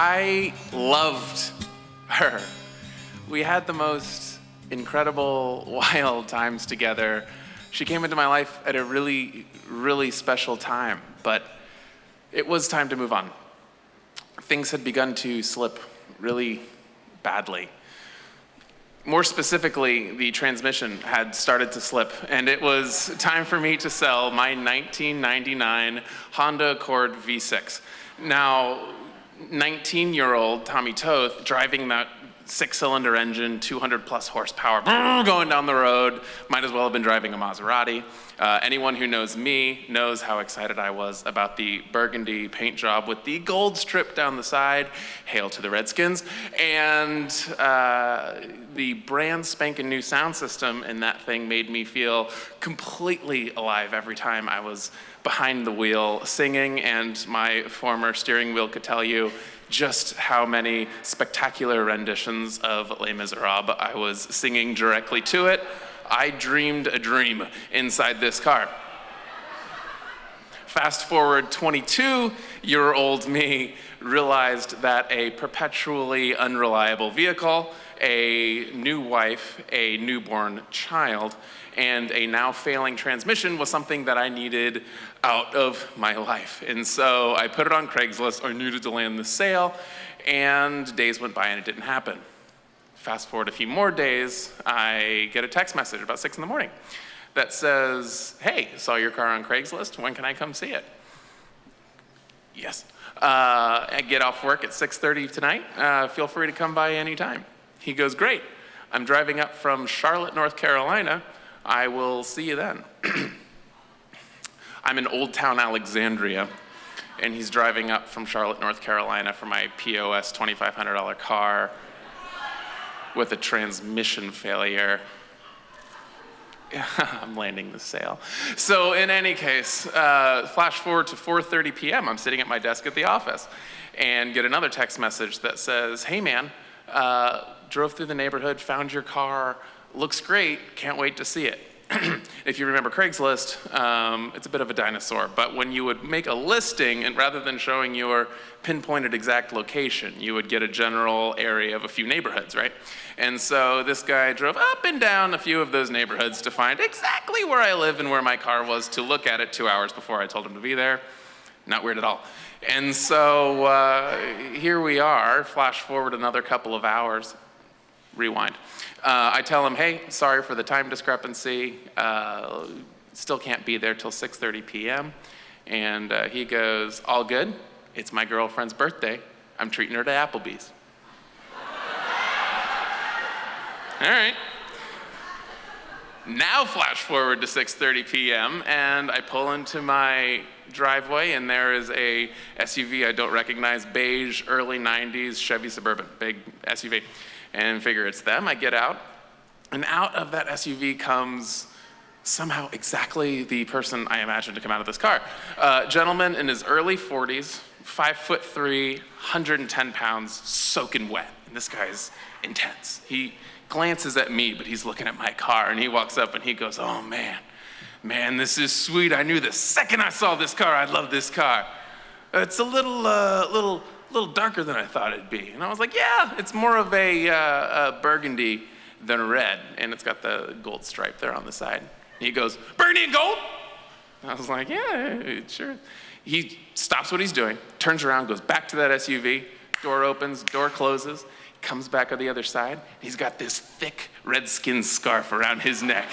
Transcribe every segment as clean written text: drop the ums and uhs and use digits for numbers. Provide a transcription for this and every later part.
I loved her. We had the most incredible, wild times together. She came into my life at a really, really special time, but it was time to move on. Things had begun to slip really badly. More specifically, the transmission had started to slip, and it was time for me to sell my 1999 Honda Accord V6. Now, 19-year-old Tommy Toth driving that six-cylinder engine, 200 plus horsepower, going down the road, might as well have been driving a Maserati. Anyone who knows me knows how excited I was about the burgundy paint job with the gold strip down the side, hail to the Redskins, and the brand spanking new sound system in that thing made me feel completely alive every time I was behind the wheel singing, and my former steering wheel could tell you just how many spectacular renditions of Les Miserables I was singing directly to it. I dreamed a dream inside this car. Fast forward, 22-year-old me realized that a perpetually unreliable vehicle, a new wife, a newborn child, and a now failing transmission was something that I needed out of my life. And so I put it on Craigslist. I needed to land the sale, and days went by and it didn't happen. Fast forward a few more days, I get a text message about 6 in the morning that says, "Hey, saw your car on Craigslist. When can I come see it?" Yes. I get off work at 6:30 tonight. Feel free to come by anytime. He goes, "Great. I'm driving up from Charlotte, North Carolina. I will see you then." I'm in Old Town Alexandria, and he's driving up from Charlotte, North Carolina for my POS $2,500 car with a transmission failure. I'm landing the sale. So in any case, flash forward to 4:30 p.m. I'm sitting at my desk at the office and get another text message that says, "Hey man, drove through the neighborhood, found your car, looks great, can't wait to see it." If you remember Craigslist, it's a bit of a dinosaur, but when you would make a listing, and rather than showing your pinpointed exact location, you would get a general area of a few neighborhoods, right? And so this guy drove up and down a few of those neighborhoods to find exactly where I live and where my car was, to look at it 2 hours before I told him to be there. Not weird at all. And so here we are, flash forward another couple of hours, rewind. I tell him, "Hey, sorry for the time discrepancy. Still can't be there till 6:30 p.m. And he goes, "All good. It's my girlfriend's birthday. I'm treating her to Applebee's." All right. Now flash forward to 6:30 p.m. and I pull into my driveway, and there is a SUV I don't recognize, beige, early 90s Chevy Suburban, big SUV. And figure it's them. I get out, and out of that SUV comes somehow exactly the person I imagined to come out of this car. Gentleman in his early 40s, 5'3", 110 pounds, soaking wet. And this guy's intense. He glances at me, but he's looking at my car, and he walks up and he goes, "Oh man, this is sweet. I knew the second I saw this car, I'd love this car. It's a little darker than I thought it'd be." And I was like, "Yeah, it's more of a burgundy than a red, and it's got the gold stripe there on the side." And he goes, "Burgundy and gold?" And I was like, "Yeah, sure." He stops what he's doing, turns around, goes back to that SUV, door opens, door closes, comes back on the other side. He's got this thick Redskin scarf around his neck.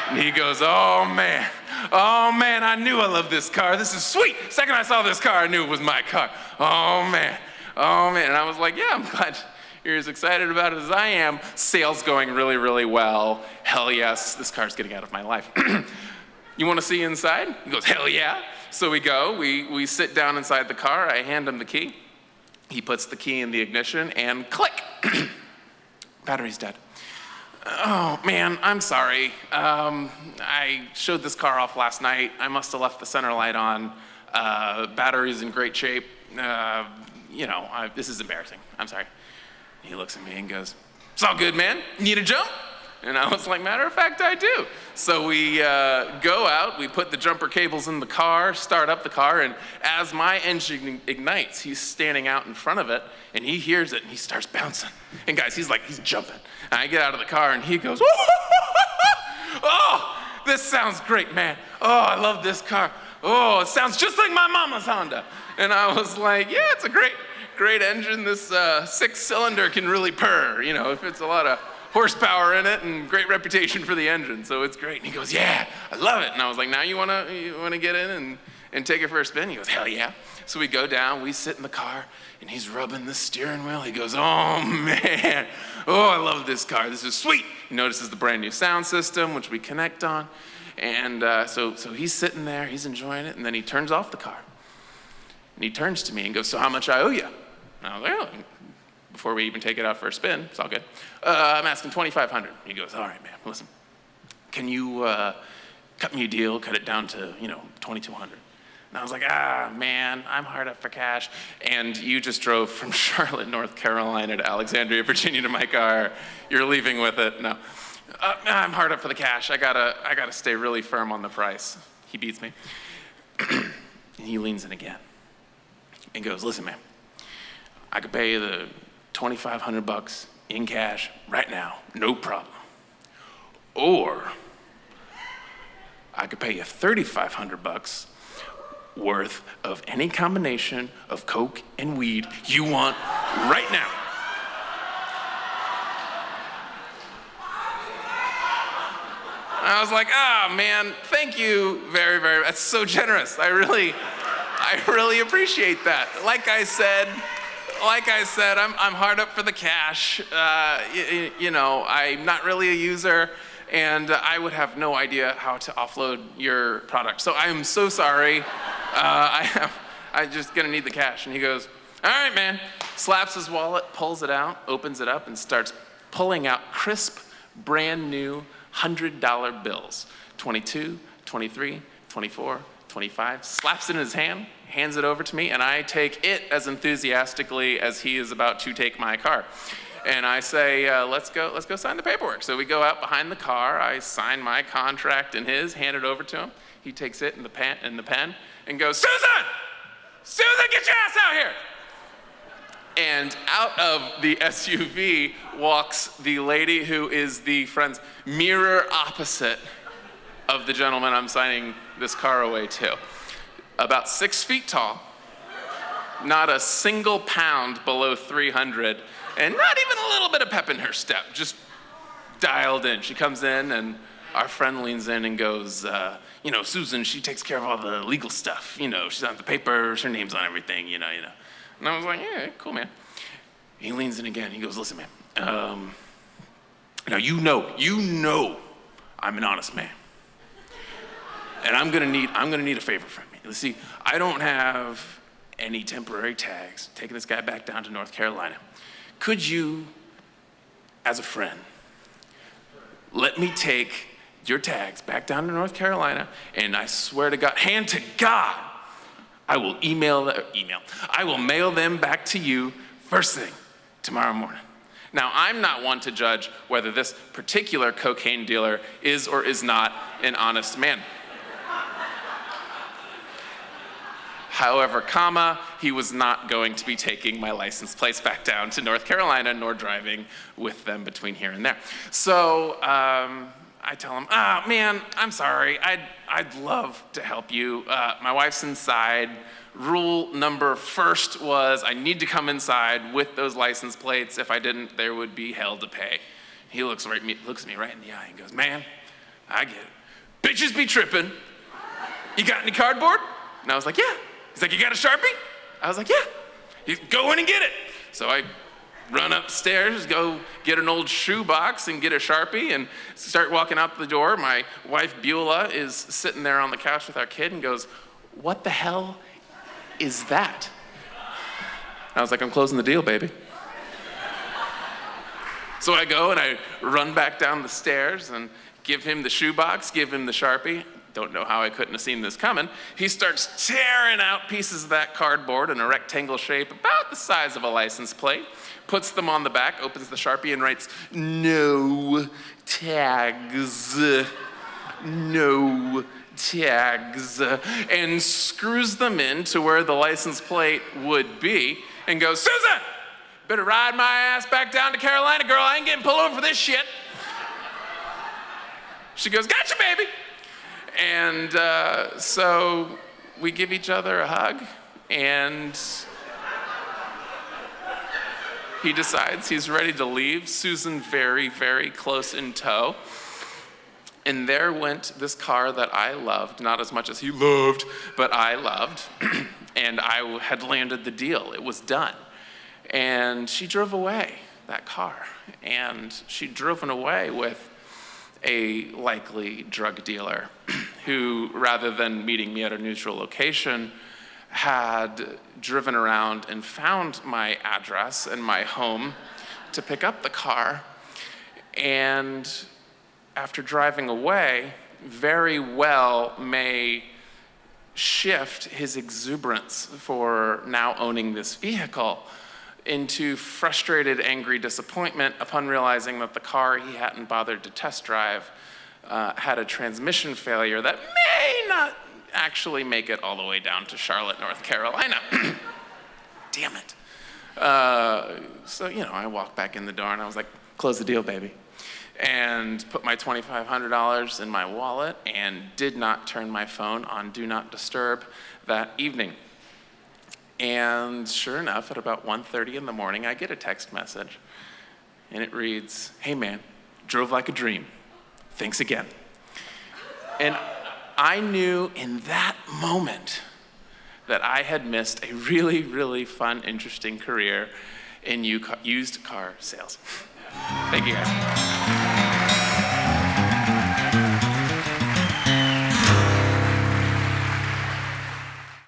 And he goes, oh man, I knew I loved this car. This is sweet. Second I saw this car, I knew it was my car. Oh man. And I was like, "Yeah, I'm glad you're as excited about it as I am. Sales going really, really well. Hell yes, this car's getting out of my life." "You want to see inside?" He goes, "Hell yeah." So we go, we sit down inside the car. I hand him the key. He puts the key in the ignition, and click, battery's dead. "Oh man, I'm sorry. I showed this car off last night. I must have left the center light on. Battery's in great shape. This is embarrassing. I'm sorry." He looks at me and goes, "It's all good, man. Need a jump?" And I was like, matter of fact, I do. So we go out, we put the jumper cables in the car, start up the car, and as my engine ignites, he's standing out in front of it, and he hears it, and he starts bouncing. And guys, he's jumping. And I get out of the car, and he goes, oh, this sounds great, man. Oh, I love this car. Oh, it sounds just like my mama's Honda. And I was like, yeah, it's a great engine. This 6-cylinder can really purr, if it's a lot of horsepower in it, and great reputation for the engine, so it's great. And he goes, yeah, I love it. And I was like, now you wanna get in and take it for a spin? He goes, hell yeah. So we go down, we sit in the car, and he's rubbing the steering wheel. He goes, oh man, oh, I love this car. This is sweet. He notices the brand new sound system, which we connect on. And so he's sitting there, he's enjoying it, and then he turns off the car. And he turns to me and goes, so how much I owe you? And I was like, oh, before we even take it out for a spin, it's all good. I'm asking $2,500. He goes, all right, man, listen, can you cut me a deal, cut it down to, $2,200? And I was like, man, I'm hard up for cash. And you just drove from Charlotte, North Carolina to Alexandria, Virginia to my car. You're leaving with it. No, I'm hard up for the cash. I gotta stay really firm on the price. He beats me. And he leans in again and goes, listen, man, I could pay you the $2,500 in cash right now, no problem. Or I could pay you $3,500 worth of any combination of coke and weed you want right now. I was like, man, thank you very, very, that's so generous. I really appreciate that. Like I said, I'm hard up for the cash. I'm not really a user, and I would have no idea how to offload your product. So I am so sorry. I'm just gonna need the cash. And he goes, all right, man. Slaps his wallet, pulls it out, opens it up, and starts pulling out crisp, brand new $100 bills. 22, 23, 24, 25, slaps it in his hand, hands it over to me, and I take it as enthusiastically as he is about to take my car. And I say, let's go sign the paperwork. So we go out behind the car, I sign my contract and his, hand it over to him. He takes it in the pen and goes, Susan, get your ass out here. And out of the SUV walks the lady who is the friend's mirror opposite of the gentleman I'm signing this car away to. About 6 feet tall, not a single pound below 300, and not even a little bit of pep in her step, just dialed in. She comes in, and our friend leans in and goes, Susan, she takes care of all the legal stuff. She's on the papers, her name's on everything, And I was like, yeah, cool, man. He leans in again. He goes, listen, man, now you know I'm an honest man. And I'm gonna need a favor from you. See, I don't have any temporary tags taking this guy back down to North Carolina. Could you, as a friend, let me take your tags back down to North Carolina, and I swear to God, hand to God, I will I will mail them back to you first thing tomorrow morning. Now, I'm not one to judge whether this particular cocaine dealer is or is not an honest man. However, he was not going to be taking my license plates back down to North Carolina, nor driving with them between here and there. So I tell him, man, I'm sorry. I'd love to help you. My wife's inside. Rule number first was I need to come inside with those license plates. If I didn't, there would be hell to pay. He looks at me right in the eye and goes, man, I get it. Bitches be tripping. You got any cardboard? And I was like, yeah. He's like, you got a Sharpie? I was like, yeah. He's go in and get it. So I run upstairs, go get an old shoe box and get a Sharpie and start walking out the door. My wife, Beulah, is sitting there on the couch with our kid and goes, what the hell is that? I was like, I'm closing the deal, baby. So I go and I run back down the stairs and give him the shoebox, give him the Sharpie. Don't know how I couldn't have seen this coming. He starts tearing out pieces of that cardboard in a rectangle shape about the size of a license plate, puts them on the back, opens the Sharpie, and writes, "No tags, no tags," and screws them in to where the license plate would be, and goes, "Susan, better ride my ass back down to Carolina, girl. I ain't getting pulled over for this shit." She goes, "Gotcha, baby." And so we give each other a hug, and he decides he's ready to leave, Susan very, very close in tow. And there went this car that I loved, not as much as he loved, but I loved. And I had landed the deal. It was done. And she drove away, that car. And she'd driven away with a likely drug dealer who, rather than meeting me at a neutral location, had driven around and found my address and my home to pick up the car. And after driving away, very well may shift his exuberance for now owning this vehicle into frustrated, angry disappointment upon realizing that the car he hadn't bothered to test drive had a transmission failure that may not actually make it all the way down to Charlotte, North Carolina. Damn it. So, I walked back in the door and I was like, "Close the deal, baby." And put my $2,500 in my wallet and did not turn my phone on Do Not Disturb that evening. And sure enough, at about 1:30 in the morning, I get a text message. And it reads, "Hey man, drove like a dream. Thanks again." And I knew in that moment that I had missed a really, really fun, interesting career in used car sales. Thank you guys.